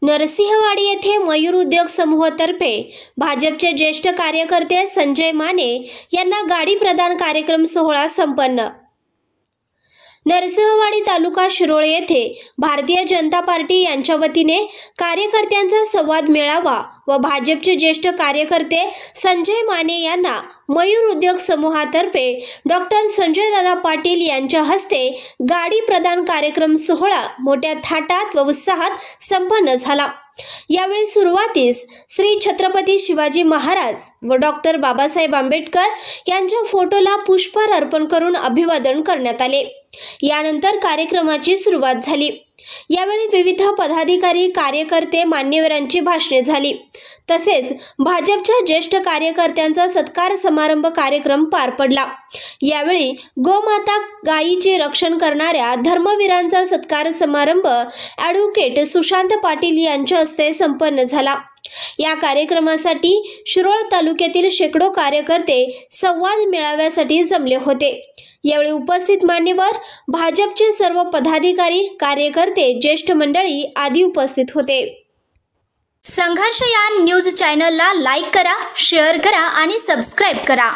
नरसिंहवाडी येथे मयूर उद्योग समूहातर्फे भाजपचे ज्येष्ठ कार्यकर्ते संजय माने यांना गाडी प्रदान कार्यक्रम सोहळा संपन्न। नरसिंहवाडी तालुका शिरोळ येथे भारतीय जनता पार्टी यांच्या वतीने कार्यकर्त्यांचा संवाद मेळावा व भाजपचे ज्येष्ठ कार्यकर्ते संजय माने यांना मयूर उद्योग समूहातर्फे डॉक्टर संजय दादा पाटील यांच्या हस्ते गाडी प्रदान कार्यक्रम सोहळा मोठ्या थाटात व उत्साहात संपन्न झाला। यावेळी सुरुवातीस श्री छत्रपती शिवाजी महाराज व डॉक्टर बाबासाहेब आंबेडकर यांच्या फोटोला पुष्पहार अर्पण करून अभिवादन करण्यात आले। यानंतर कार्यक्रमाची सुरुवात झाली। यावेळी विविध पदाधिकारी कार्यकर्ते मान्यवरांची भाषणे झाली। तसेच भाजपच्या ज्येष्ठ कार्यकर्त्यांचा सत्कार समारंभ कार्यक्रम पार पडला। यावेळी गोमाता गायीचे रक्षण करणाऱ्या धर्मवीरांचा सत्कार समारंभ ॲडव्होकेट सुशांत पाटील यांच्या हस्ते संपन्न झाला। या कार्यक्रमासाठी शिरोळ तालुक्यातील शेकडो कार्यकर्ते संवाद मेळाव्यासाठी जमले होते। यावेळी उपस्थित मान्यवर, भाजपचे सर्व पदाधिकारी, कार्यकर्ते, ज्येष्ठ मंडळी आदी उपस्थित होते। संघर्ष या न्यूज चॅनलला लाईक करा, शेअर करा आणि सबस्क्राईब करा।